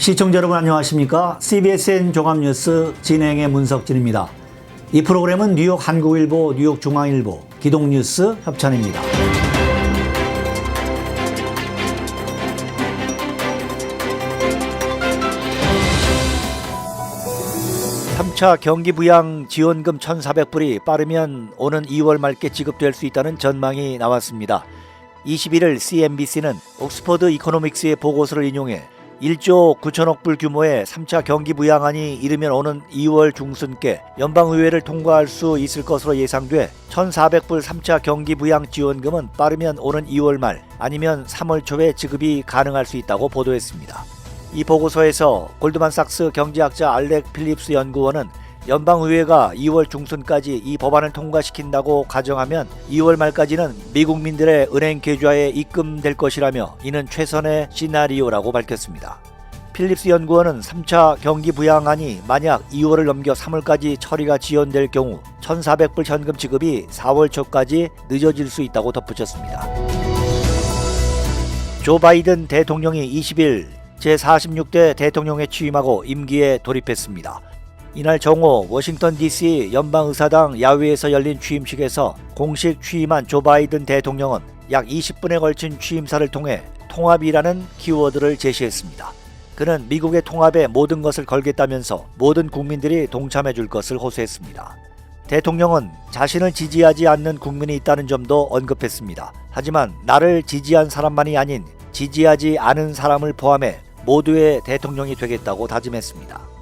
시청자 여러분 안녕하십니까? CBSN 종합뉴스 진행의 문석진입니다. 이 프로그램은 뉴욕 한국일보, 뉴욕 중앙일보, 기동뉴스 협찬입니다. 3차 경기부양 지원금 1,400불이 빠르면 오는 2월 말께 지급될 수 있다는 전망이 나왔습니다. 21일 CNBC는 옥스퍼드 이코노믹스의 보고서를 인용해 1조 9천억 불 규모의 3차 경기부양안이 이르면 오는 2월 중순께 연방의회를 통과할 수 있을 것으로 예상돼 1,400불 3차 경기부양 지원금은 빠르면 오는 2월 말 아니면 3월 초에 지급이 가능할 수 있다고 보도했습니다. 이 보고서에서 골드만삭스 경제학자 알렉 필립스 연구원은 연방의회가 2월 중순까지 이 법안을 통과시킨다고 가정하면 2월 말까지는 미국민들의 은행 계좌에 입금될 것이라며 이는 최선의 시나리오라고 밝혔습니다. 필립스 연구원은 3차 경기부양안이 만약 2월을 넘겨 3월까지 처리가 지연될 경우 1,400불 현금 지급이 4월 초까지 늦어질 수 있다고 덧붙였습니다. 조 바이든 대통령이 20일 제46대 대통령에 취임하고 임기에 돌입했습니다. 이날 정오 워싱턴 DC 연방의사당 야외에서 열린 취임식에서 공식 취임한 조 바이든 대통령은 약 20분에 걸친 취임사를 통해 통합이라는 키워드를 제시했습니다. 그는 미국의 통합에 모든 것을 걸겠다면서 모든 국민들이 동참해 줄 것을 호소했습니다. 대통령은 자신을 지지하지 않는 국민이 있다는 점도 언급했습니다. 하지만 나를 지지한 사람만이 아닌 지지하지 않은 사람을 포함해 모두의 대통령이 되겠다고 다짐했습니다.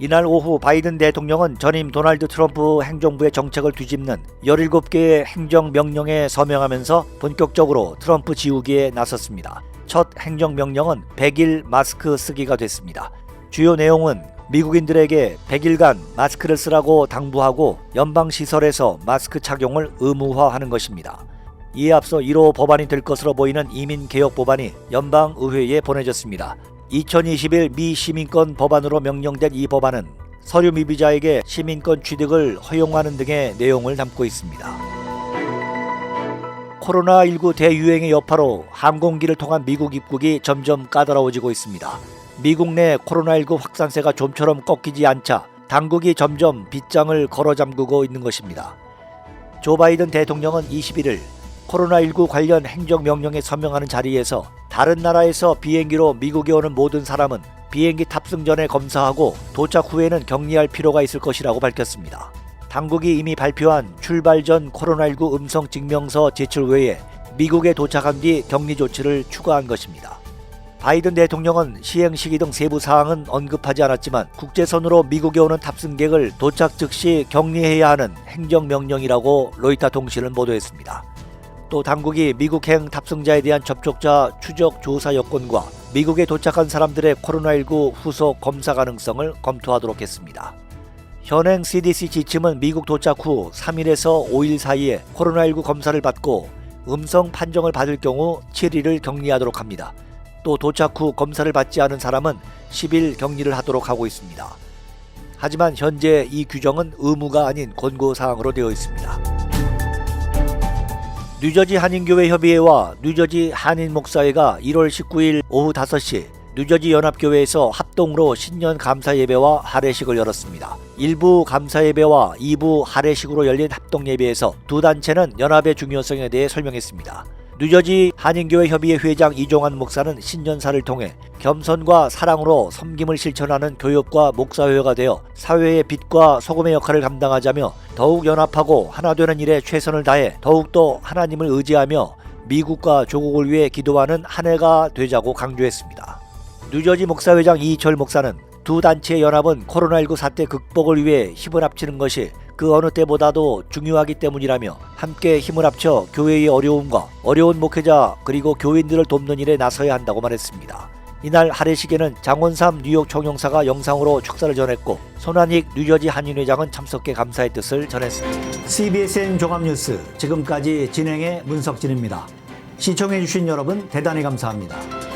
이날 오후 바이든 대통령은 전임 도널드 트럼프 행정부의 정책을 뒤집는 17개의 행정명령에 서명하면서 본격적으로 트럼프 지우기에 나섰습니다. 첫 행정명령은 100일 마스크 쓰기가 됐습니다. 주요 내용은 미국인들에게 100일간 마스크를 쓰라고 당부하고 연방시설에서 마스크 착용을 의무화하는 것입니다. 이에 앞서 1호 법안이 될 것으로 보이는 이민개혁 법안이 연방의회에 보내졌습니다. 2021 미 시민권 법안으로 명명된 이 법안은 서류 미비자에게 시민권 취득을 허용하는 등의 내용을 담고 있습니다. 코로나19 대유행의 여파로 항공기를 통한 미국 입국이 점점 까다로워지고 있습니다. 미국 내 코로나19 확산세가 좀처럼 꺾이지 않자 당국이 점점 빗장을 걸어 잠그고 있는 것입니다. 조 바이든 대통령은 21일 코로나19 관련 행정명령에 서명하는 자리에서 다른 나라에서 비행기로 미국에 오는 모든 사람은 비행기 탑승 전에 검사하고 도착 후에는 격리할 필요가 있을 것이라고 밝혔습니다. 당국이 이미 발표한 출발 전 코로나19 음성 증명서 제출 외에 미국에 도착한 뒤 격리 조치를 추가한 것입니다. 바이든 대통령은 시행 시기 등 세부 사항은 언급하지 않았지만 국제선으로 미국에 오는 탑승객을 도착 즉시 격리해야 하는 행정명령이라고 로이터 통신은 보도했습니다. 또 당국이 미국행 탑승자에 대한 접촉자 추적 조사 여건과 미국에 도착한 사람들의 코로나19 후속 검사 가능성을 검토하도록 했습니다. 현행 CDC 지침은 미국 도착 후 3일에서 5일 사이에 코로나19 검사를 받고 음성 판정을 받을 경우 7일을 격리하도록 합니다. 또 도착 후 검사를 받지 않은 사람은 10일 격리를 하도록 하고 있습니다. 하지만 현재 이 규정은 의무가 아닌 권고사항으로 되어 있습니다. 뉴저지 한인교회협의회와 뉴저지 한인목사회가 1월 19일 오후 5시 뉴저지 연합교회에서 합동으로 신년 감사예배와 할례식을 열었습니다. 일부 감사예배와 2부 할례식으로 열린 합동예배에서 두 단체는 연합의 중요성에 대해 설명했습니다. 뉴저지 한인교회협의회 회장 이종환 목사는 신년사를 통해 겸손과 사랑으로 섬김을 실천하는 교육과 목사회가 되어 사회의 빛과 소금의 역할을 감당하자며 더욱 연합하고 하나 되는 일에 최선을 다해 더욱더 하나님을 의지하며 미국과 조국을 위해 기도하는 한 해가 되자고 강조했습니다. 뉴저지 목사회장 이희철 목사는 두 단체의 연합은 코로나19 사태 극복을 위해 힘을 합치는 것이 그 어느 때보다도 중요하기 때문이라며 함께 힘을 합쳐 교회의 어려움과 어려운 목회자 그리고 교인들을 돕는 일에 나서야 한다고 말했습니다. 이날 할례식에는 장원삼 뉴욕 총영사가 영상으로 축사를 전했고 손한익 뉴저지 한인회장은 참석해 감사의 뜻을 전했습니다. CBSN 종합뉴스 지금까지 진행의 문석진입니다. 시청해주신 여러분 대단히 감사합니다.